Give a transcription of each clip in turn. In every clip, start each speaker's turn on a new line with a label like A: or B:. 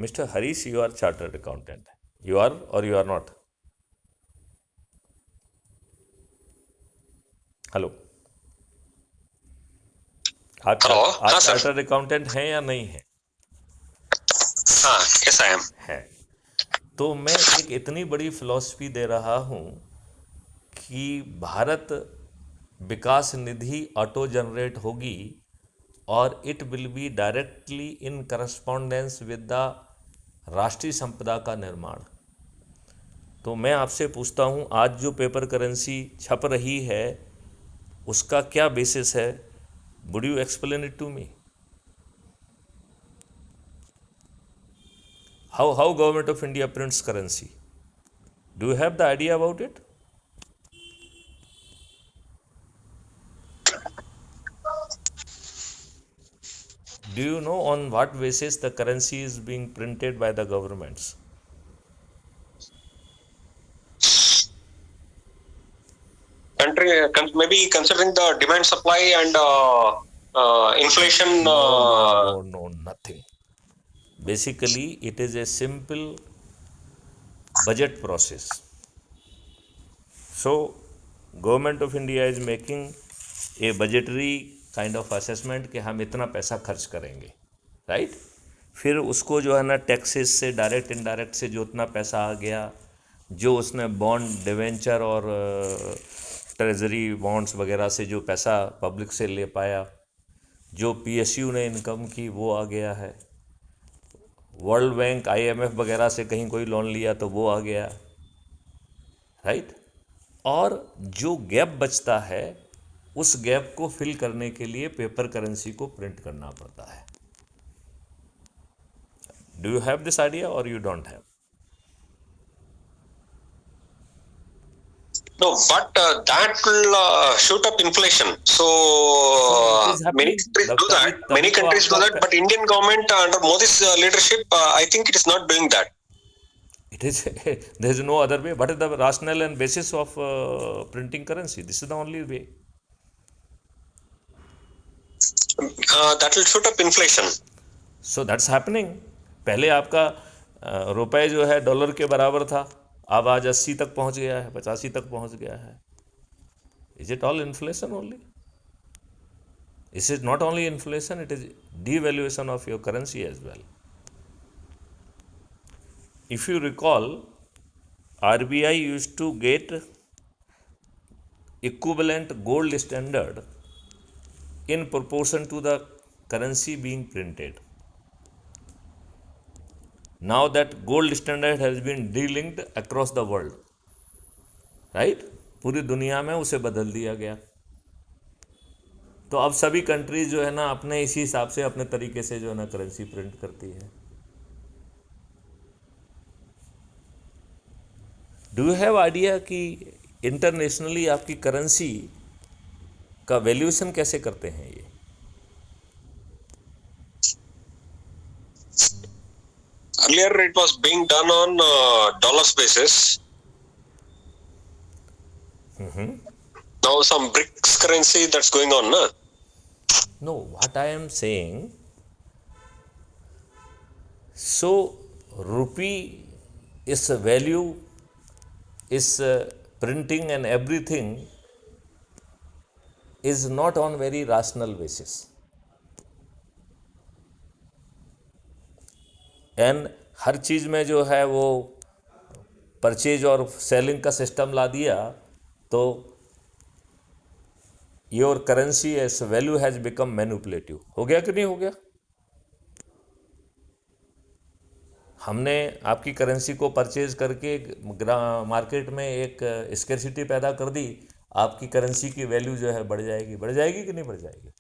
A: Mr. Harish, you are chartered accountant. You are or you are not? Hello, आप
B: hello, हाँ sir.
A: Chartered accountant हैं या नहीं हैं?
B: हाँ, यस आई एम।
A: हैं। तो मैं एक इतनी बड़ी फिलॉसफी दे रहा हूँ कि भारत विकास निधि ऑटो जनरेट होगी और it will be directly in correspondence with the राष्ट्रीय संपदा का निर्माण। तो मैं आपसे पूछता हूँ, आज जो पेपर करेंसी छप रही है उसका क्या बेसिस है? Would you explain it to me? How government of India prints currency? Do you have the idea about it? Do you know on what basis the currency is being printed by the governments?
B: Maybe considering the demand, supply, and inflation.
A: No, nothing. Basically, it is a simple budget process. So, government of India is making a budgetary kind of assessment कि हम इतना पैसा खर्च करेंगे, right? फिर उसको जो है ना टैक्सेस से डायरेक्ट इनडायरेक्ट से जो उतना पैसा आ गया, जो उसने बॉन्ड डिवेंचर और ट्रेजरी बॉन्ड्स वगैरह से जो पैसा पब्लिक से ले पाया, जो पीएसयू ने इनकम की वो आ गया है, वर्ल्ड बैंक आईएमएफ वगैरह से कहीं कोई लोन लिया तो वो आ गया, राइट? और जो गैप बचता है उस गैप को फिल करने के लिए पेपर करेंसी को प्रिंट करना पड़ता है। Do you have this idea और you don't have?
B: No, but that will shoot up inflation. So
A: it is
B: many
A: happening.
B: countries do that. Many countries do that, but Indian government under Modi's leadership, I think it is not doing that.
A: It is there is no other way. What is the rationale and basis of printing currency? This is the only way.
B: That will shoot up inflation.
A: So that's happening. पहले आपका रुपए जो है dollar के बराबर था, अब आज 80 तक पहुंच गया है, 85 तक पहुंच गया है। Is it all inflation only? This is not only inflation, it is devaluation of your currency as well. If you recall, RBI used to get equivalent gold standard in proportion to the currency being printed. Now that gold standard has been de-linked across the world, right? पूरी दुनिया में उसे बदल दिया गया। तो अब सभी कंट्रीज जो है ना अपने इसी हिसाब से अपने तरीके से जो है ना करेंसी प्रिंट करती है। डू यू हैव आइडिया कि इंटरनेशनली आपकी करेंसी का वैल्यूएशन कैसे करते हैं ये?
B: Earlier it was being done on dollars basis. Now some BRICS currency that's going on, na?
A: No, what I am saying, so rupee is a value, is printing and everything is not on very rational basis. And हर चीज़ में जो है वो purchase और selling का system ला दिया तो your currency S value has become manipulative. हो गया कि नहीं हो गया? हमने आपकी करेंसी को परचेज करके मार्केट में एक स्कैर्सिटी पैदा कर दी, आपकी करेंसी की वैल्यू जो है बढ़ जाएगी कि नहीं बढ़ जाएगी?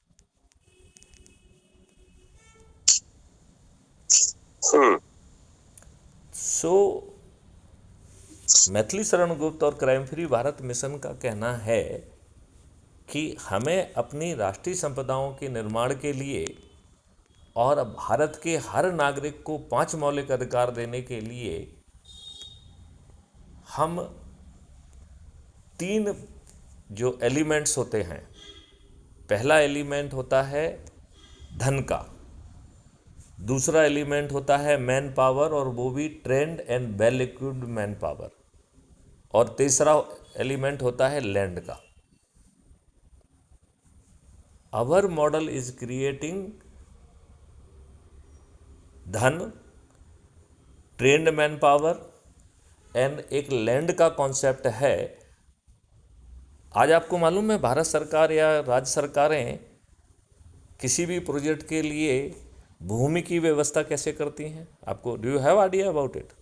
A: सो मैथिली शरण गुप्त और क्राइम फ्री भारत मिशन का कहना है कि हमें अपनी राष्ट्रीय संपदाओं के निर्माण के लिए और भारत के हर नागरिक को 5 मौलिक अधिकार देने के लिए हम 3 जो एलिमेंट्स होते हैं, पहला एलिमेंट होता है धन का, दूसरा एलिमेंट होता है मैन पावर, और वो भी trend and well equipped man power. और तीसरा एलिमेंट होता है लैंड का। आवर मॉडल इज क्रिएटिंग धन, ट्रेंड मैन पावर एंड एक लैंड का कॉन्सेप्ट है। आज आपको मालूम है भारत सरकार या राज्य सरकारें किसी भी प्रोजेक्ट के लिए भूमि की व्यवस्था कैसे करती हैं? आपको do you have idea about it?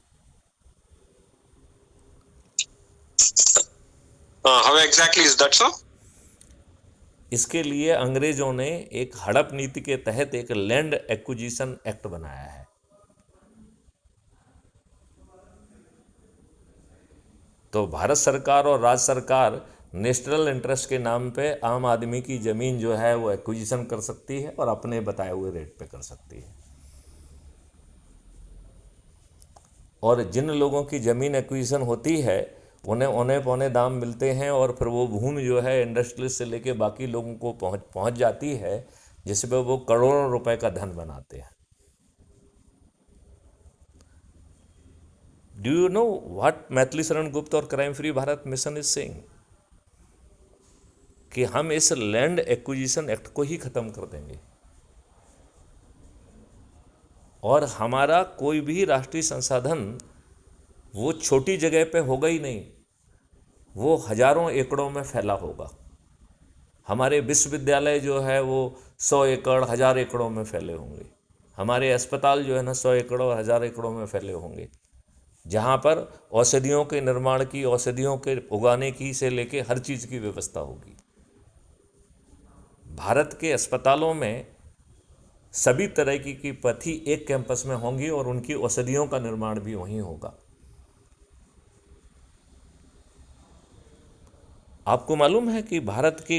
B: How exactly is that, sir?
A: इसके लिए अंग्रेजों ने एक हड़प नीति के तहत एक लैंड एक्विजिशन एक्ट बनाया है। तो भारत सरकार और राज्य सरकार नेशनल इंटरेस्ट के नाम पे आम आदमी की ज़मीन जो है वो एक्विजिशन कर सकती है और अपने बताए हुए रेट पे कर सकती है। और जिन लोगों की ज़मीन एक्विजिशन होती है उन्हें औने पौने दाम मिलते हैं, और फिर वो भूमि जो है इंडस्ट्रियलिस्ट से लेके बाकी लोगों को पहुंच जाती है, जिसमें वो करोड़ों रुपए का धन बनाते हैं। Do you know what Maithili Sharan Gupt और crime free Bharat mission is saying? कि हम इस लैंड एक्विजिशन एक्ट को ही ख़त्म कर देंगे और हमारा कोई भी राष्ट्रीय संसाधन वो छोटी जगह पे होगा ही नहीं, वो हजारों एकड़ों में फैला होगा। हमारे विश्वविद्यालय जो है वो 100 एकड़ 1000 एकड़ों में फैले होंगे। हमारे अस्पताल जो है ना 100 एकड़ और 1000 एकड़ों में फैले होंगे, जहाँ पर औषधियों के निर्माण की, औषधियों के उगाने की से लेके हर चीज़ की व्यवस्था होगी। भारत के अस्पतालों में सभी तरह की पथी एक कैंपस में होंगी और उनकी औषधियों का निर्माण भी वहीं होगा। आपको मालूम है कि भारत के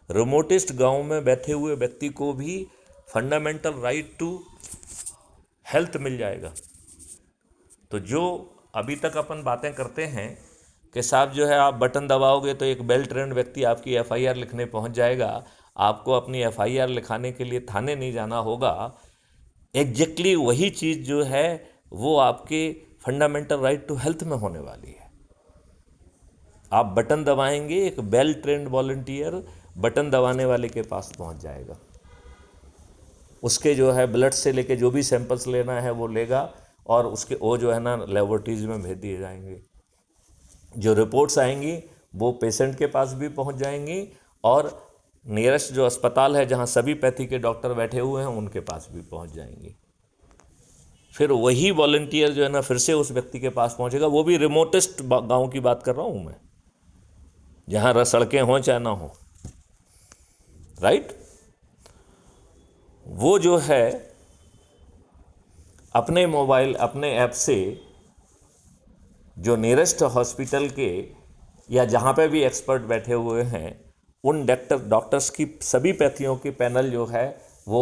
A: रिमोटेस्ट गांव में बैठे हुए व्यक्ति को भी फंडामेंटल राइट टू हेल्थ मिल जाएगा। तो जो अभी तक अपन बातें करते हैं कि साहब जो है आप बटन दबाओगे तो एक वेल ट्रेंड व्यक्ति आपकी एफआईआर लिखने पहुंच जाएगा, आपको अपनी एफआईआर लिखाने के लिए थाने नहीं जाना होगा। एग्जैक्टली वही चीज़ जो है वो आपके फंडामेंटल राइट टू हेल्थ में होने वाली है। आप बटन दबाएंगे, एक वेल ट्रेंड वॉलंटियर बटन दबाने वाले के पास पहुंच जाएगा, उसके जो है ब्लड से लेके जो भी सैंपल्स लेना है वो लेगा और उसके वो जो है ना लेबोरेटरीज में भेज दिए जाएंगे। जो रिपोर्ट्स आएंगी वो पेशेंट के पास भी पहुंच जाएंगी और नियरेस्ट जो अस्पताल है जहां सभी पैथी के डॉक्टर बैठे हुए हैं उनके पास भी पहुंच जाएंगी। फिर वही वॉलंटियर जो है ना फिर से उस व्यक्ति के पास पहुंचेगा। वो भी रिमोटेस्ट गांव की बात कर रहा हूं मैं, जहां सड़कें हों चाहे ना हो, राइट। वो जो है अपने मोबाइल अपने ऐप से जो नियरेस्ट हॉस्पिटल के या जहाँ पे भी एक्सपर्ट बैठे हुए हैं उन डॉक्टर्स की सभी पैथियों के पैनल जो है वो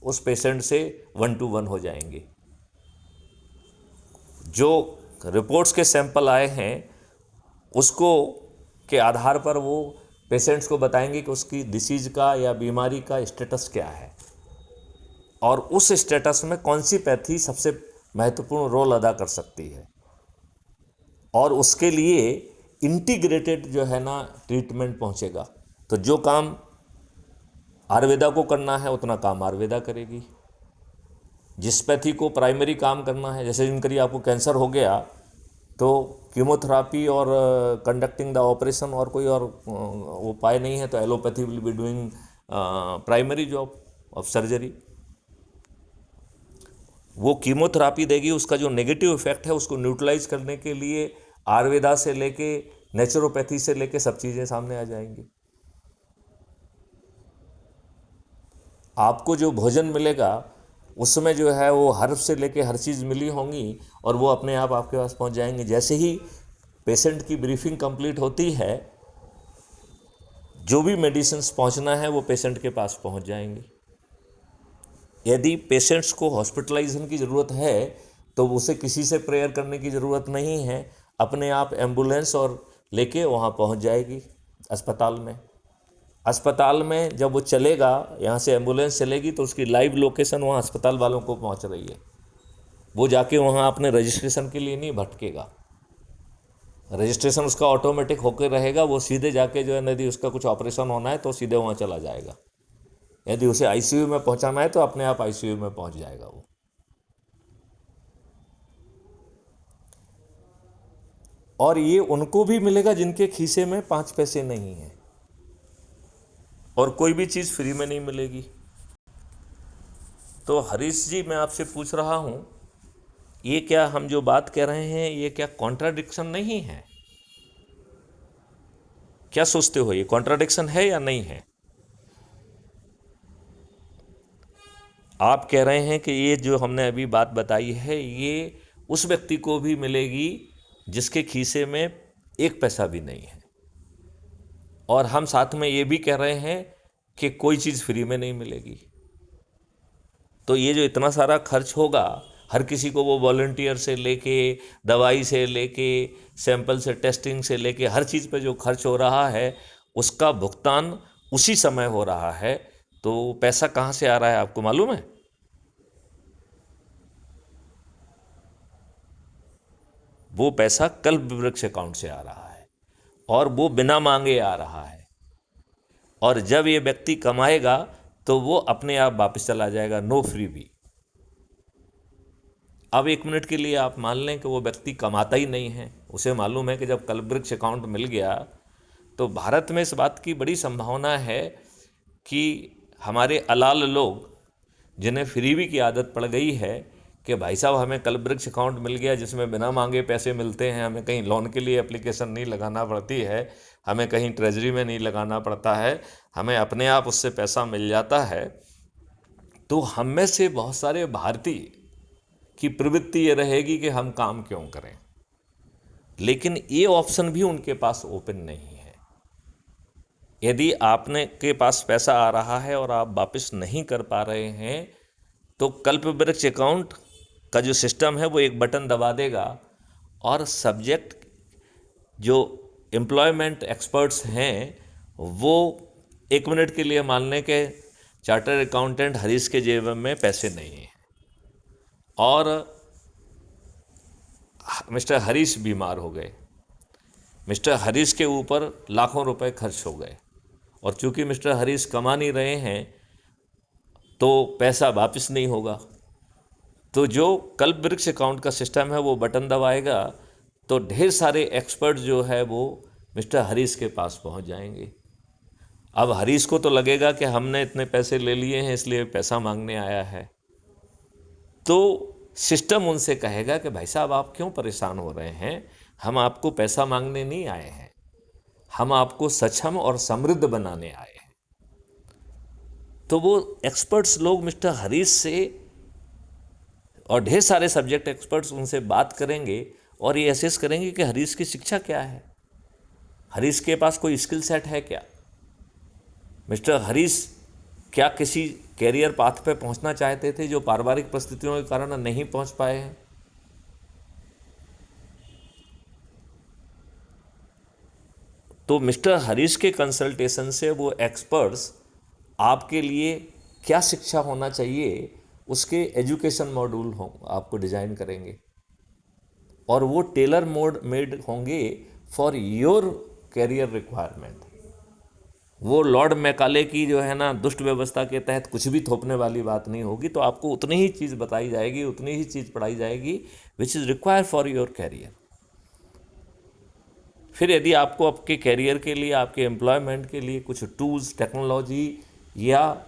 A: उस पेशेंट से 1 to 1 हो जाएंगे। जो रिपोर्ट्स के सैंपल आए हैं उसको के आधार पर वो पेशेंट्स को बताएंगे कि उसकी डिसीज का या बीमारी का स्टेटस क्या है और उस स्टेटस में कौन सी पैथी सबसे महत्वपूर्ण रोल अदा कर सकती है, और उसके लिए इंटीग्रेटेड जो है ना ट्रीटमेंट पहुंचेगा। तो जो काम आयुर्वेदा को करना है उतना काम आयुर्वेदा करेगी। जिस पैथी को प्राइमरी काम करना है, जैसे जिनकरी आपको कैंसर हो गया तो कीमोथेरापी और कंडक्टिंग द ऑपरेशन और कोई और उपाय नहीं है, तो allopathy will be doing primary job of surgery. वो कीमोथेरापी देगी, उसका जो नेगेटिव इफेक्ट है उसको न्यूट्रलाइज करने के लिए आयुर्वेदा से लेके नेचुरोपैथी से लेके सब चीज़ें सामने आ जाएंगी। आपको जो भोजन मिलेगा उसमें जो है वो हर्ब से लेके हर चीज़ मिली होंगी और वो अपने आप आपके पास पहुंच जाएंगे। जैसे ही पेशेंट की ब्रीफिंग कंप्लीट होती है, जो भी मेडिसिन्स पहुंचना है वो पेशेंट के पास पहुंच जाएंगे। यदि पेशेंट्स को हॉस्पिटलाइजेशन की ज़रूरत है तो उसे किसी से प्रेयर करने की ज़रूरत नहीं है, अपने आप एम्बुलेंस और लेके वहाँ पहुँच जाएगी अस्पताल में। अस्पताल में जब वो चलेगा, यहाँ से एम्बुलेंस चलेगी तो उसकी लाइव लोकेशन वहाँ अस्पताल वालों को पहुँच रही है। वो जाके वहाँ अपने रजिस्ट्रेशन के लिए नहीं भटकेगा, रजिस्ट्रेशन उसका ऑटोमेटिक होकर रहेगा। वो सीधे जाके जो है, यदि उसका कुछ ऑपरेशन होना है तो सीधे वहाँ चला जाएगा, यदि उसे आईसीयू में पहुँचाना है तो अपने आप आईसीयू में पहुँच जाएगा वो। और ये उनको भी मिलेगा जिनके खीसे में 5 पैसे नहीं हैं, और कोई भी चीज़ फ्री में नहीं मिलेगी। तो हरीश जी, मैं आपसे पूछ रहा हूँ, ये क्या हम जो बात कह रहे हैं ये क्या कॉन्ट्राडिक्शन नहीं है? क्या सोचते हो, ये कॉन्ट्राडिक्शन है या नहीं है? आप कह रहे हैं कि ये जो हमने अभी बात बताई है ये उस व्यक्ति को भी मिलेगी जिसके खीसे में 1 पैसा भी नहीं है, और हम साथ में ये भी कह रहे हैं कि कोई चीज़ फ्री में नहीं मिलेगी। तो ये जो इतना सारा खर्च होगा, हर किसी को वो वॉलंटियर से लेके, दवाई से लेके, सैंपल से, टेस्टिंग से लेके, हर चीज़ पे जो खर्च हो रहा है उसका भुगतान उसी समय हो रहा है। तो पैसा कहाँ से आ रहा है आपको मालूम है? वो पैसा कल्प वृक्ष अकाउंट से आ रहा है, और वो बिना मांगे आ रहा है। और जब ये व्यक्ति कमाएगा तो वो अपने आप वापस चला जाएगा, नो फ्री भी। अब 1 मिनट के लिए आप मान लें कि वो व्यक्ति कमाता ही नहीं है, उसे मालूम है कि जब कल्पवृक्ष अकाउंट मिल गया तो भारत में इस बात की बड़ी संभावना है कि हमारे अलाल लोग, जिन्हें फ्रीबी की आदत पड़ गई है कि भाई साहब हमें कल्पवृक्ष अकाउंट मिल गया जिसमें बिना मांगे पैसे मिलते हैं, हमें कहीं लोन के लिए एप्लीकेशन नहीं लगाना पड़ती है, हमें कहीं ट्रेजरी में नहीं लगाना पड़ता है, हमें अपने आप उससे पैसा मिल जाता है। तो हम में से बहुत सारे भारतीय की प्रवृत्ति ये रहेगी कि हम काम क्यों करें, लेकिन ये ऑप्शन भी उनके पास ओपन नहीं है। यदि आपने के पास पैसा आ रहा है और आप वापस नहीं कर पा रहे हैं तो कल्पवृक्ष अकाउंट का जो सिस्टम है वो एक बटन दबा देगा, और सब्जेक्ट जो एम्प्लॉयमेंट एक्सपर्ट्स हैं वो 1 मिनट के लिए मान लें कि चार्टर्ड अकाउंटेंट हरीश के जेब में पैसे नहीं हैं और मिस्टर हरीश बीमार हो गए, मिस्टर हरीश के ऊपर लाखों रुपए खर्च हो गए, और चूंकि मिस्टर हरीश कमा नहीं रहे हैं तो पैसा वापस नहीं होगा। तो जो कल्पवृक्ष अकाउंट का सिस्टम है वो बटन दबाएगा तो ढेर सारे एक्सपर्ट जो है वो मिस्टर हरीश के पास पहुंच जाएंगे। अब हरीश को तो लगेगा कि हमने इतने पैसे ले लिए हैं इसलिए पैसा मांगने आया है, तो सिस्टम उनसे कहेगा कि भाई साहब आप क्यों परेशान हो रहे हैं, हम आपको पैसा मांगने नहीं आए हैं, हम आपको सक्षम और समृद्ध बनाने आए हैं। तो वो एक्सपर्ट्स लोग मिस्टर हरीश से और ढेर सारे सब्जेक्ट एक्सपर्ट्स उनसे बात करेंगे और ये असेस करेंगे कि हरीश की शिक्षा क्या है, हरीश के पास कोई स्किल सेट है क्या, मिस्टर हरीश क्या किसी कैरियर पाथ पे पहुंचना चाहते थे जो पारिवारिक परिस्थितियों के कारण नहीं पहुंच पाए हैं। तो मिस्टर हरीश के कंसल्टेशन से वो एक्सपर्ट्स आपके लिए क्या शिक्षा होना चाहिए उसके एजुकेशन मॉड्यूल आपको डिज़ाइन करेंगे, और वो टेलर मेड होंगे फॉर योर कैरियर रिक्वायरमेंट। वो लॉर्ड मैकाले की जो है ना दुष्ट व्यवस्था के तहत कुछ भी थोपने वाली बात नहीं होगी। तो आपको उतनी ही चीज़ बताई जाएगी, उतनी ही चीज़ पढ़ाई जाएगी which is require for your career. फिर यदि आपको आपके कैरियर के लिए, आपके एम्प्लॉयमेंट के लिए कुछ टूल्स, टेक्नोलॉजी या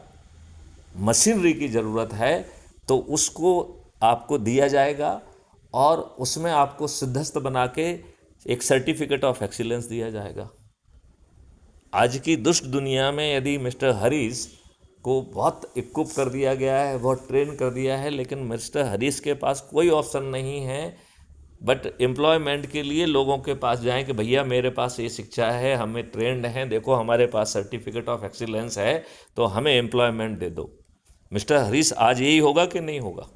A: मशीनरी की ज़रूरत है तो उसको आपको दिया जाएगा, और उसमें आपको सिद्धस्त बना के एक सर्टिफिकेट ऑफ एक्सीलेंस दिया जाएगा। आज की दुष्ट दुनिया में यदि मिस्टर हरीश को बहुत इक्विप कर दिया गया है, बहुत ट्रेन कर दिया है, लेकिन मिस्टर हरीश के पास कोई ऑप्शन नहीं है बट एम्प्लॉयमेंट के लिए लोगों के पास जाएं कि भैया मेरे पास ये शिक्षा है, हमें ट्रेंड हैं, देखो हमारे पास सर्टिफिकेट ऑफ एक्सीलेंस है, तो हमें एम्प्लॉयमेंट दे दो। मिस्टर हरीश आज यही होगा कि नहीं होगा?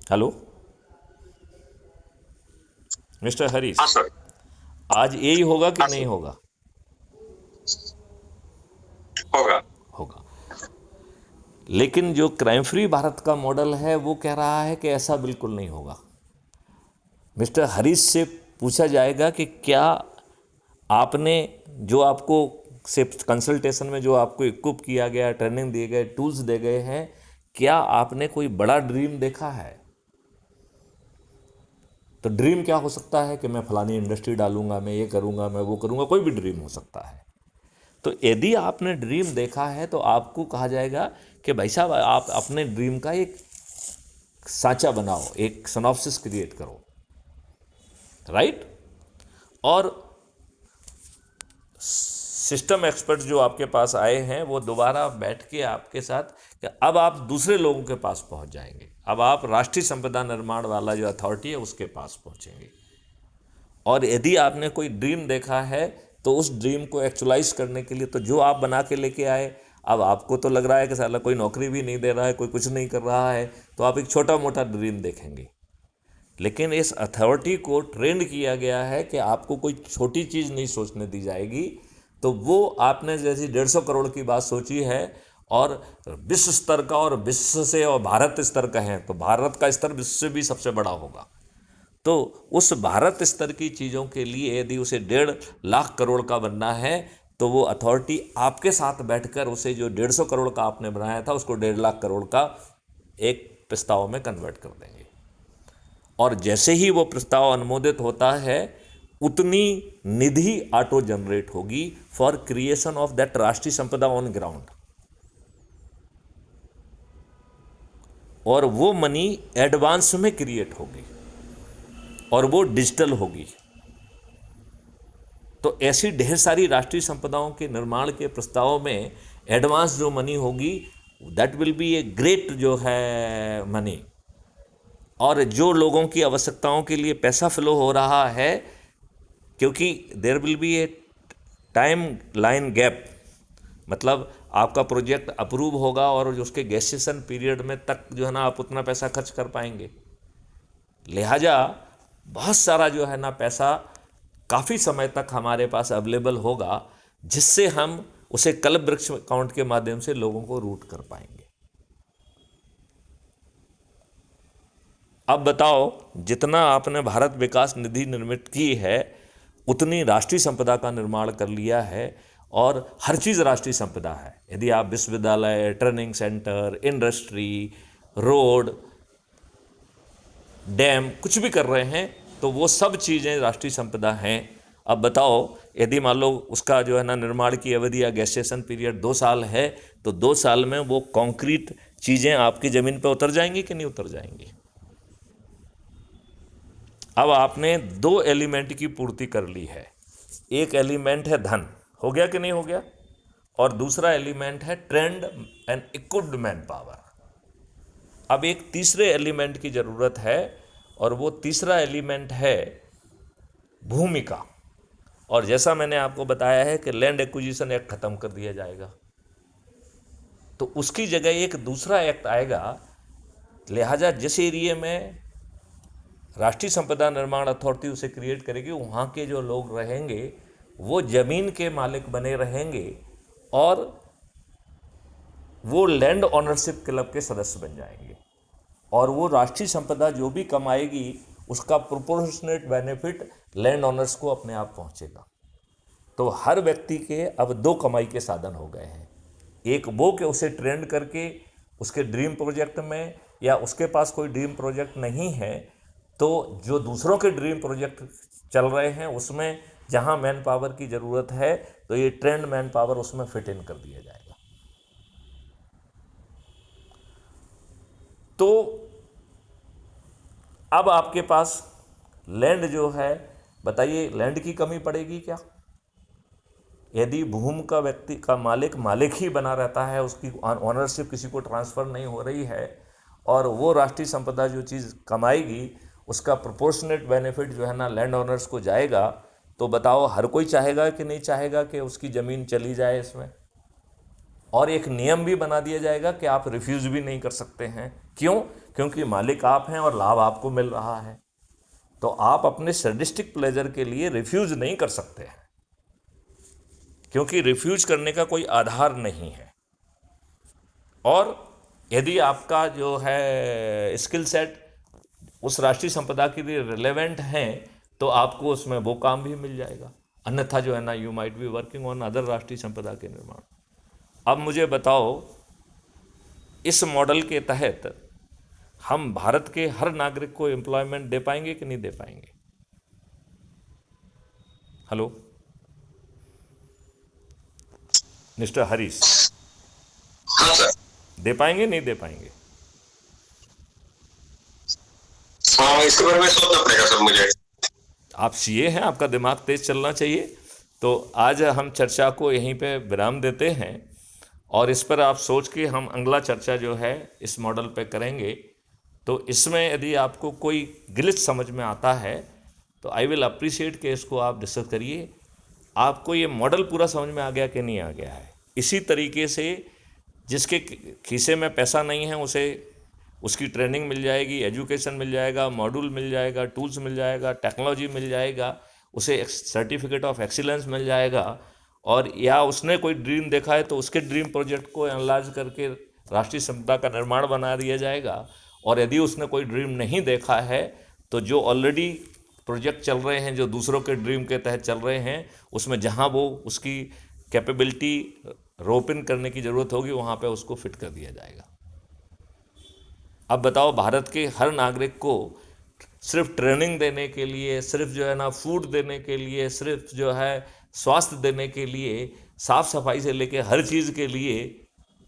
A: हेलो मिस्टर हरीश,
B: हाँ सर।
A: आज यही होगा कि
B: हाँ
A: नहीं
B: सर।
A: होगा?
B: होगा।
A: होगा। लेकिन जो क्राइम फ्री भारत का मॉडल है वो कह रहा है कि ऐसा बिल्कुल नहीं होगा। मिस्टर हरीश से पूछा जाएगा कि क्या आपने जो आपको से कंसल्टेशन में जो आपको इक्विप किया गया, ट्रेनिंग दिए गए, टूल्स दे गए हैं, क्या आपने कोई बड़ा ड्रीम देखा है? तो ड्रीम क्या हो सकता है कि मैं फलानी इंडस्ट्री डालूंगा, मैं ये करूंगा, मैं वो करूंगा, कोई भी ड्रीम हो सकता है। तो यदि आपने ड्रीम देखा है तो आपको कहा जाएगा कि भाई साहब आप अपने ड्रीम का एक सांचा बनाओ, एक सिनॉप्सिस क्रिएट करो, राइट। और सिस्टम एक्सपर्ट जो आपके पास आए हैं वो दोबारा बैठ के आपके साथ कि अब आप दूसरे लोगों के पास पहुंच जाएंगे, अब आप राष्ट्रीय संपदा निर्माण वाला जो अथॉरिटी है उसके पास पहुंचेंगे। और यदि आपने कोई ड्रीम देखा है तो उस ड्रीम को एक्चुअलाइज करने के लिए तो जो आप बना के लेके आए, अब आपको तो लग रहा है कि साला कोई नौकरी भी नहीं दे रहा है, कोई कुछ नहीं कर रहा है, तो आप एक छोटा मोटा ड्रीम देखेंगे। लेकिन इस अथॉरिटी को ट्रेंड किया गया है कि आपको कोई छोटी चीज़ नहीं सोचने दी जाएगी। तो वो आपने जैसी 150 करोड़ की बात सोची है और विश्व स्तर का और विश्व से और भारत स्तर का है, तो भारत का स्तर विश्व से भी सबसे बड़ा होगा। तो उस भारत स्तर की चीज़ों के लिए यदि उसे 1.5 लाख करोड़ का बनना है तो वो अथॉरिटी आपके साथ बैठकर उसे जो 150 करोड़ का आपने बनाया था उसको 1.5 लाख करोड़ का एक प्रस्ताव में कन्वर्ट कर देंगे। और जैसे ही वो प्रस्ताव अनुमोदित होता है उतनी निधि ऑटो जनरेट होगी फॉर क्रिएशन ऑफ दैट राष्ट्रीय संपदा ऑन ग्राउंड, और वो मनी एडवांस में क्रिएट होगी और वो डिजिटल होगी। तो ऐसी ढेर सारी राष्ट्रीय संपदाओं के निर्माण के प्रस्ताव में एडवांस जो मनी होगी that will be a great जो है मनी। और जो लोगों की आवश्यकताओं के लिए पैसा फ्लो हो रहा है, क्योंकि there will be a time line gap, मतलब आपका प्रोजेक्ट अप्रूव होगा और उसके गेस्टेशन पीरियड में तक जो है ना आप उतना पैसा खर्च कर पाएंगे। लिहाजा बहुत सारा जो है ना पैसा काफ़ी समय तक हमारे पास अवेलेबल होगा, जिससे हम उसे कल्प वृक्ष अकाउंट के माध्यम से लोगों को रूट कर पाएंगे। अब बताओ, जितना आपने भारत विकास निधि निर्मित की है उतनी राष्ट्रीय संपदा का निर्माण कर लिया है, और हर चीज़ राष्ट्रीय संपदा है। यदि आप विश्वविद्यालय, training centre, industry, road, dam कुछ भी कर रहे हैं तो वो सब चीज़ें राष्ट्रीय संपदा हैं। अब बताओ, यदि मान लो उसका जो है ना निर्माण की अवधि या गेस्टेशन पीरियड 2 साल है, तो 2 साल में वो कॉन्क्रीट चीज़ें आपकी ज़मीन पर उतर जाएंगी कि नहीं उतर जाएंगी? अब आपने 2 एलिमेंट की पूर्ति कर ली है। एक एलिमेंट है धन, हो गया कि नहीं हो गया, और दूसरा एलिमेंट है trend and equipped man power. अब एक तीसरे एलिमेंट की ज़रूरत है, और वो तीसरा एलिमेंट है भूमिका। और जैसा मैंने आपको बताया है कि लैंड एक्विजिशन एक्ट ख़त्म कर दिया जाएगा, तो उसकी जगह एक दूसरा एक्ट आएगा। लिहाजा जिस एरिए में राष्ट्रीय संपदा निर्माण अथॉरिटी उसे क्रिएट करेगी, वहाँ के जो लोग रहेंगे वो ज़मीन के मालिक बने रहेंगे और वो लैंड ऑनरशिप क्लब के सदस्य बन जाएंगे, और वो राष्ट्रीय संपदा जो भी कमाएगी उसका प्रोपोर्शनेट बेनिफिट लैंड ऑनर्स को अपने आप पहुँचेगा। तो हर व्यक्ति के अब 2 कमाई के साधन हो गए हैं। एक वो कि उसे ट्रेंड करके उसके ड्रीम प्रोजेक्ट में, या उसके पास कोई ड्रीम प्रोजेक्ट नहीं है तो जो दूसरों के ड्रीम प्रोजेक्ट चल रहे हैं उसमें जहां मैन पावर की ज़रूरत है तो ये ट्रेंड मैन पावर उसमें फिट इन कर दिया जाएगा। तो अब आपके पास लैंड जो है, बताइए लैंड की कमी पड़ेगी क्या? यदि भूमि का व्यक्ति का मालिक ही बना रहता है, उसकी ऑनरशिप किसी को ट्रांसफ़र नहीं हो रही है, और वो राष्ट्रीय संपदा जो चीज़ कमाएगी उसका प्रोपोर्शनेट बेनिफिट जो है ना लैंड ओनर्स को जाएगा, तो बताओ हर कोई चाहेगा कि नहीं चाहेगा कि उसकी ज़मीन चली जाए इसमें? और एक नियम भी बना दिया जाएगा कि आप रिफ्यूज़ भी नहीं कर सकते हैं। क्यों? क्योंकि मालिक आप हैं और लाभ आपको मिल रहा है, तो आप अपने सैडिस्टिक प्लेजर के लिए रिफ्यूज़ नहीं कर सकते हैं। क्योंकि रिफ्यूज करने का कोई आधार नहीं है। और यदि आपका जो है स्किल सेट उस राष्ट्रीय संपदा के लिए रिलेवेंट हैं तो आपको उसमें वो काम भी मिल जाएगा, अन्यथा जो है ना you might be working on other राष्ट्रीय संपदा के निर्माण। अब मुझे बताओ, इस मॉडल के तहत हम भारत के हर नागरिक को एम्प्लॉयमेंट दे पाएंगे कि नहीं दे पाएंगे? हेलो मिस्टर हरीश,
B: हाँ सर।
A: दे पाएंगे नहीं दे पाएंगे?
B: हाँ, इसके बारे में सोचना पड़ेगा सर मुझे।
A: आप सीए हैं, आपका दिमाग तेज चलना चाहिए। तो आज हम चर्चा को यहीं पे विराम देते हैं और इस पर आप सोच के हम अगला चर्चा जो है इस मॉडल पे करेंगे। तो इसमें यदि आपको कोई ग्लिच समझ में आता है तो आई विल अप्रिशिएट कि इसको आप डिस्कस करिए। आपको ये मॉडल पूरा समझ में आ गया कि नहीं आ गया है? इसी तरीके से जिसके खीसे में पैसा नहीं है उसे उसकी ट्रेनिंग मिल जाएगी, एजुकेशन मिल जाएगा, मॉड्यूल मिल जाएगा, टूल्स मिल जाएगा, टेक्नोलॉजी मिल जाएगा, उसे सर्टिफिकेट ऑफ एक्सीलेंस मिल जाएगा। और या उसने कोई ड्रीम देखा है तो उसके ड्रीम प्रोजेक्ट को एनालाइज करके राष्ट्रीय संपदा का निर्माण बना दिया जाएगा। और यदि उसने कोई ड्रीम नहीं देखा है तो जो ऑलरेडी प्रोजेक्ट चल रहे हैं, जो दूसरों के ड्रीम के तहत चल रहे हैं, उसमें जहाँ वो उसकी कैपेबिलिटी रोपिन करने की ज़रूरत होगी वहाँ पे उसको फिट कर दिया जाएगा। अब बताओ, भारत के हर नागरिक को सिर्फ ट्रेनिंग देने के लिए, सिर्फ जो है ना फूड देने के लिए, सिर्फ जो है स्वास्थ्य देने के लिए, साफ सफाई से लेके हर चीज़ के लिए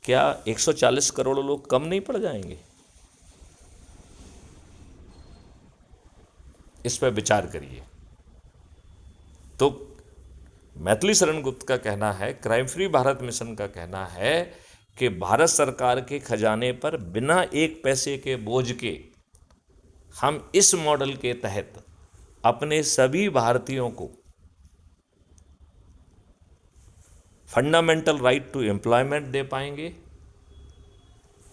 A: क्या 140 करोड़ लोग कम नहीं पड़ जाएंगे? इस पर विचार करिए। तो मैथिली शरण गुप्त का कहना है, क्राइम फ्री भारत मिशन का कहना है कि भारत सरकार के खजाने पर बिना एक पैसे के बोझ के हम इस मॉडल के तहत अपने सभी भारतीयों को फंडामेंटल राइट टू एम्प्लॉयमेंट दे पाएंगे,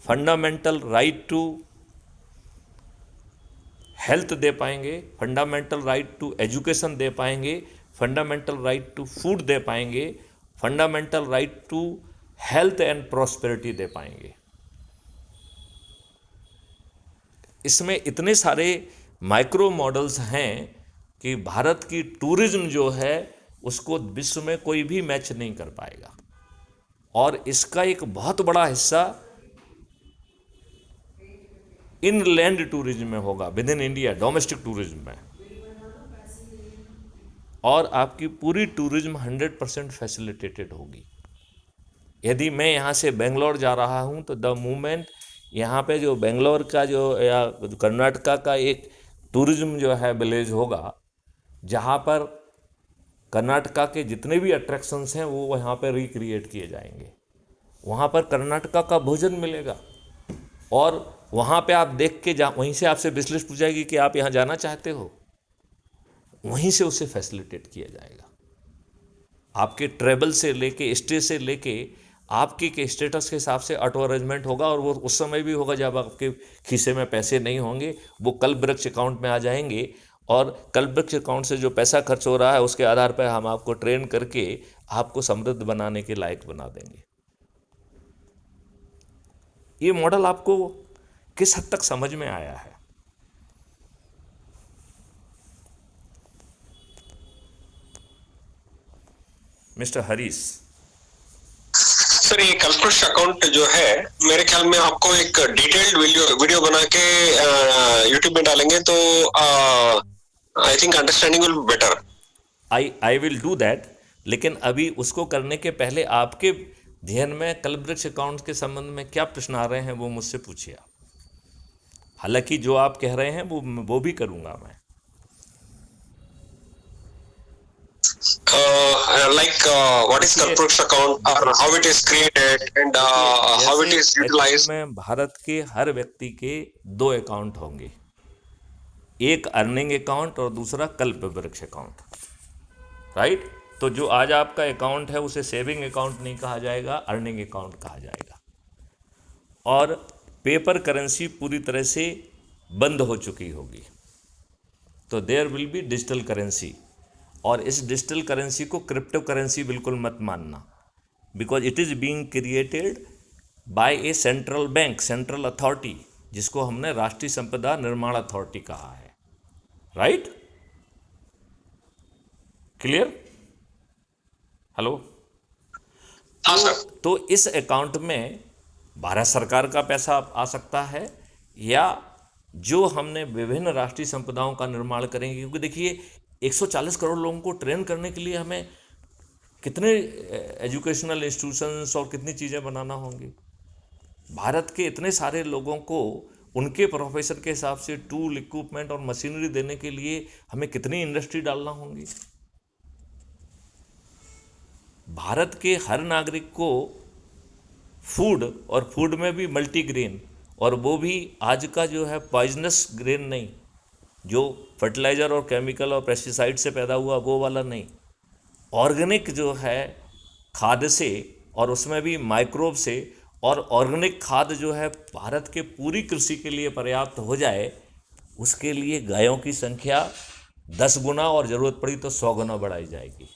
A: फंडामेंटल राइट टू हेल्थ दे पाएंगे, फंडामेंटल राइट टू एजुकेशन दे पाएंगे, फंडामेंटल राइट टू फूड दे पाएंगे, fundamental right to health and prosperity दे पाएंगे। इसमें इतने सारे माइक्रो मॉडल्स हैं कि भारत की टूरिज्म जो है उसको विश्व में कोई भी मैच नहीं कर पाएगा। और इसका एक बहुत बड़ा हिस्सा इनलैंड टूरिज्म में होगा, with in India, domestic tourism में। और आपकी पूरी टूरिज्म 100% फैसिलिटेटेड होगी। यदि मैं यहाँ से बेंगलोर जा रहा हूँ तो द मोमेंट यहाँ पे जो बेंगलोर का जो या कर्नाटका का एक टूरिज्म जो है विलेज होगा, जहाँ पर कर्नाटका के जितने भी अट्रैक्शंस हैं वो यहाँ पर रिक्रिएट किए जाएंगे। वहाँ पर कर्नाटका का भोजन मिलेगा और वहाँ पे आप देख के वहीं से आपसे विशलिस्ट पूछेगी कि आप यहाँ जाना चाहते हो, वहीं से उसे फैसिलिटेट किया जाएगा। आपके ट्रेवल से लेके, स्टे से लेके, आपके के स्टेटस के हिसाब से ऑटो अरेंजमेंट होगा। और वो उस समय भी होगा जब आपके खीसे में पैसे नहीं होंगे, वो कल्पवृक्ष अकाउंट में आ जाएंगे। और कल्पवृक्ष अकाउंट से जो पैसा खर्च हो रहा है उसके आधार पर हम आपको ट्रेन करके आपको समृद्ध बनाने के लायक बना देंगे। ये मॉडल आपको किस हद तक समझ में आया है? मिस्टर हरीश
B: सर, ये कल्पवृक्ष अकाउंट जो है, मेरे ख्याल में आपको एक डिटेल्ड वीडियो बना के यूट्यूब में डालेंगे तो I think understanding will be better.
A: I will do that. लेकिन अभी उसको करने के पहले आपके ध्यान में कल्पवृक्ष अकाउंट के संबंध में क्या प्रश्न आ रहे हैं वो मुझसे पूछिए आप। हालांकि जो आप कह रहे हैं वो भी करूंगा मैं।
B: Like what is Kalpvruksha account or how it is created and how it is utilized?
A: में भारत के हर व्यक्ति के 2 अकाउंट होंगे, एक अर्निंग अकाउंट और दूसरा कल्पवृक्ष अकाउंट, राइट? तो जो आज आपका अकाउंट है उसे सेविंग अकाउंट नहीं कहा जाएगा, अर्निंग अकाउंट कहा जाएगा। और पेपर करेंसी पूरी तरह से बंद हो चुकी होगी, तो there will be digital currency. और इस डिजिटल करेंसी को क्रिप्टो करेंसी बिल्कुल मत मानना, because it is being created by a central bank, central authority, जिसको हमने राष्ट्रीय संपदा निर्माण अथॉरिटी कहा है। राइट? क्लियर? हेलो?
B: हाँ सर।
A: तो इस अकाउंट में भारत सरकार का पैसा आ सकता है, या जो हमने विभिन्न राष्ट्रीय संपदाओं का निर्माण करेंगे, क्योंकि देखिए 140 करोड़ लोगों को ट्रेन करने के लिए हमें कितने एजुकेशनल इंस्टीट्यूशंस और कितनी चीज़ें बनाना होंगी। भारत के इतने सारे लोगों को उनके प्रोफेशन के हिसाब से टूल, इक्विपमेंट और मशीनरी देने के लिए हमें कितनी इंडस्ट्री डालना होंगी। भारत के हर नागरिक को फूड, और फूड में भी मल्टीग्रेन, और वो भी आज का जो है पॉइजनस ग्रेन नहीं, जो फर्टिलाइज़र और केमिकल और पेस्टिसाइड से पैदा हुआ वो वाला नहीं, ऑर्गेनिक जो है खाद से, और उसमें भी माइक्रोब से, और ऑर्गेनिक खाद जो है भारत के पूरी कृषि के लिए पर्याप्त हो जाए, उसके लिए गायों की संख्या 10 गुना और ज़रूरत पड़ी तो 100 गुना बढ़ाई जाएगी।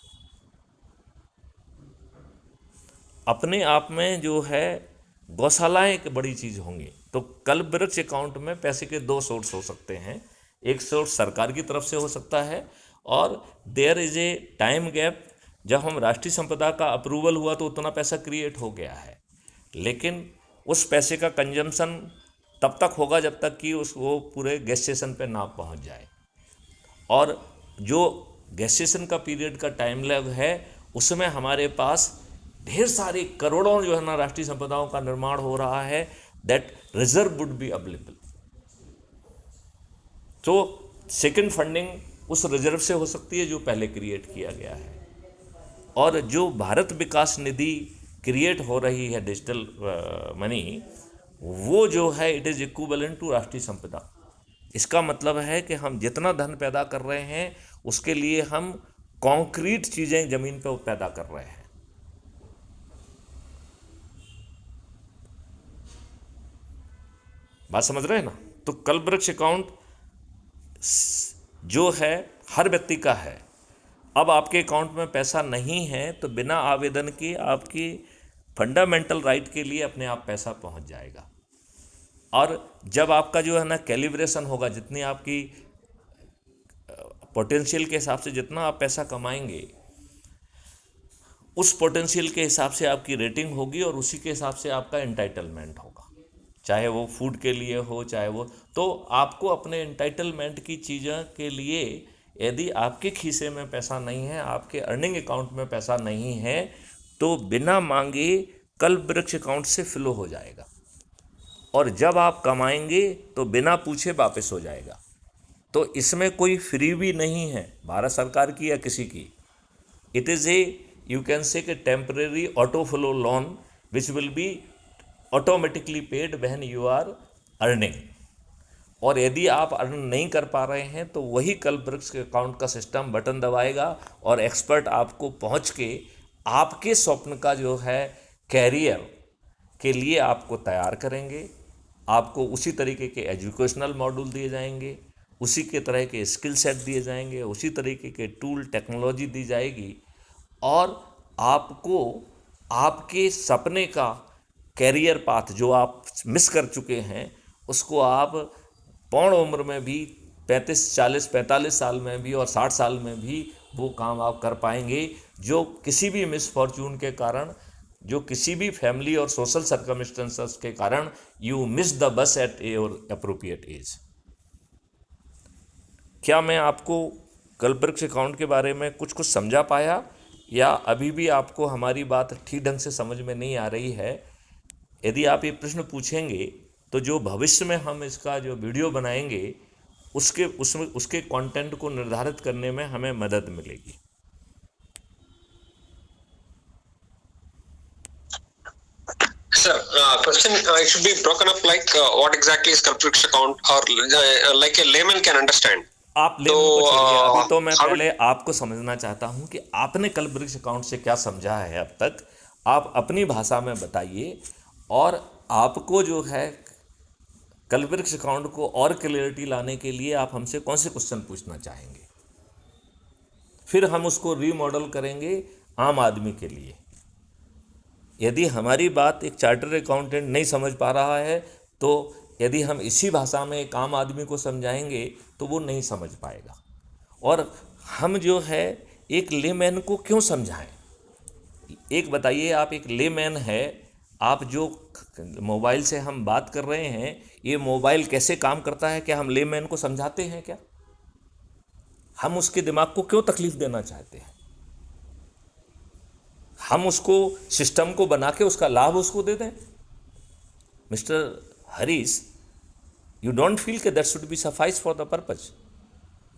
A: अपने आप में जो है गौशालाएं एक बड़ी चीज़ होंगी। तो कल्पवृक्ष अकाउंट में पैसे के 2 सोर्स हो सकते हैं। एक सोर्स सरकार की तरफ से हो सकता है, और there is a time gap. जब हम राष्ट्रीय संपदा का अप्रूवल हुआ तो उतना पैसा क्रिएट हो गया है, लेकिन उस पैसे का कंजम्पशन तब तक होगा जब तक कि वो पूरे गेस्टेशन पे ना पहुंच जाए, और जो गेस्टेशन का पीरियड का टाइम लैग है उसमें हमारे पास ढेर सारे करोड़ों जो है ना राष्ट्रीय संपदाओं का निर्माण हो रहा है, that reserve would be available. तो सेकंड फंडिंग उस रिजर्व से हो सकती है जो पहले क्रिएट किया गया है, और जो भारत विकास निधि क्रिएट हो रही है डिजिटल मनी, वो जो है इट इज़ इक्विवेलेंट टू राष्ट्रीय संपदा। इसका मतलब है कि हम जितना धन पैदा कर रहे हैं उसके लिए हम कॉन्क्रीट चीज़ें ज़मीन पर पैदा कर रहे हैं। बात समझ रहे हैं ना? तो कल्पवृक्ष अकाउंट जो है हर व्यक्ति का है। अब आपके अकाउंट में पैसा नहीं है तो बिना आवेदन के आपकी फंडामेंटल राइट के लिए अपने आप पैसा पहुंच जाएगा, और जब आपका जो है ना कैलिब्रेशन होगा, जितनी आपकी पोटेंशियल के हिसाब से जितना आप पैसा कमाएंगे, उस पोटेंशियल के हिसाब से आपकी रेटिंग होगी, और उसी के हिसाब से आपका एंटाइटलमेंट होगा, चाहे वो फूड के लिए हो, चाहे वो। तो आपको अपने एंटाइटलमेंट की चीज़ों के लिए, यदि आपके खीसे में पैसा नहीं है, आपके अर्निंग अकाउंट में पैसा नहीं है, तो बिना मांगे कल्पवृक्ष अकाउंट से फ्लो हो जाएगा, और जब आप कमाएंगे तो बिना पूछे वापस हो जाएगा। तो इसमें कोई फ्री भी नहीं है भारत सरकार की या किसी की। It is a, you can say कि temporary auto flow loan which will be automatically paid when you are earning. और यदि आप अर्न नहीं कर पा रहे हैं तो वही कल्पवृक्ष के अकाउंट का सिस्टम बटन दबाएगा, और एक्सपर्ट आपको पहुंच के आपके स्वप्न का जो है कैरियर के लिए आपको तैयार करेंगे। आपको उसी तरीके के एजुकेशनल मॉड्यूल दिए जाएंगे, उसी के तरह के स्किल सेट दिए जाएंगे, उसी तरीके के टूल टेक्नोलॉजी दी जाएगी, और आपको आपके सपने का कैरियर पाथ जो आप मिस कर चुके हैं उसको आप पौन उम्र में भी 35, 40, 45 साल में भी और 60 साल में भी वो काम आप कर पाएंगे, जो किसी भी मिसफॉर्चून के कारण, जो किसी भी फैमिली और सोशल सर्कमस्टेंसेस के कारण you miss the bus at your appropriate age. क्या मैं आपको कल्पवृक्ष अकाउंट के बारे में कुछ समझा पाया, या अभी भी आपको हमारी बात ठीक ढंग से समझ में नहीं आ रही है? यदि आप ये प्रश्न पूछेंगे तो जो भविष्य में हम इसका जो वीडियो बनाएंगे उसके कंटेंट को निर्धारित करने में हमें मदद मिलेगी।
B: Sir, question it should be broken up like what exactly is Kalpvriksh account, or like a layman can understand.
A: आप लेमन को छोड़िए, अभी तो मैं पहले आपको समझना चाहता हूं कि आपने कल्पवृक्ष अकाउंट से क्या समझा है अब तक। आप अपनी भाषा में बताइए, और आपको जो है कल्पवृक्ष अकाउंट को और क्लियरिटी लाने के लिए आप हमसे कौन से क्वेश्चन पूछना चाहेंगे? फिर हम उसको रीमॉडल करेंगे आम आदमी के लिए। यदि हमारी बात एक चार्टर्ड अकाउंटेंट नहीं समझ पा रहा है, तो यदि हम इसी भाषा में एक आम आदमी को समझाएंगे तो वो नहीं समझ पाएगा। और हम जो है एक लेमैन को क्यों समझाएं? एक बताइए, आप एक लेमैन है, आप जो मोबाइल से हम बात कर रहे हैं, ये मोबाइल कैसे काम करता है, क्या हम लेमैन को समझाते हैं क्या? हम उसके दिमाग को क्यों तकलीफ देना चाहते हैं? हम उसको सिस्टम को बना के उसका लाभ उसको दे दें। Mister Harish, you don't feel कि that should be sacrifice for the purpose?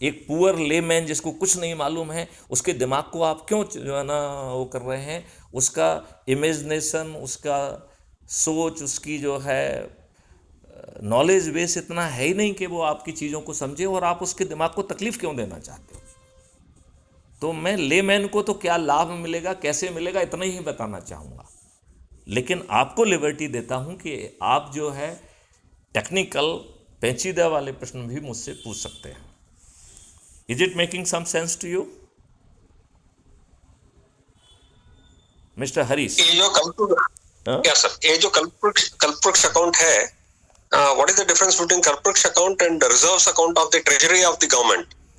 A: एक पुअर लेमैन जिसको कुछ नहीं मालूम है, उसके दिमाग को आप क्यों जो है ना वो कर रहे हैं? उसका इमेजिनेशन, उसका सोच, उसकी जो है नॉलेज बेस इतना है ही नहीं कि वो आपकी चीज़ों को समझे, और आप उसके दिमाग को तकलीफ क्यों देना चाहते हो? तो मैं लेमैन को तो क्या लाभ मिलेगा, कैसे मिलेगा, इतना ही बताना चाहूँगा। लेकिन आपको लिबर्टी देता हूँ कि आप जो है टेक्निकल पेचीदा वाले प्रश्न भी मुझसे पूछ सकते हैं। Is it making some sense to you mister Harish?
B: ये जो क्या सर, ये जो कल्पवृक्ष अकाउंट है, what is the difference between Kalpavriksha account and reserves account of the treasury of the government?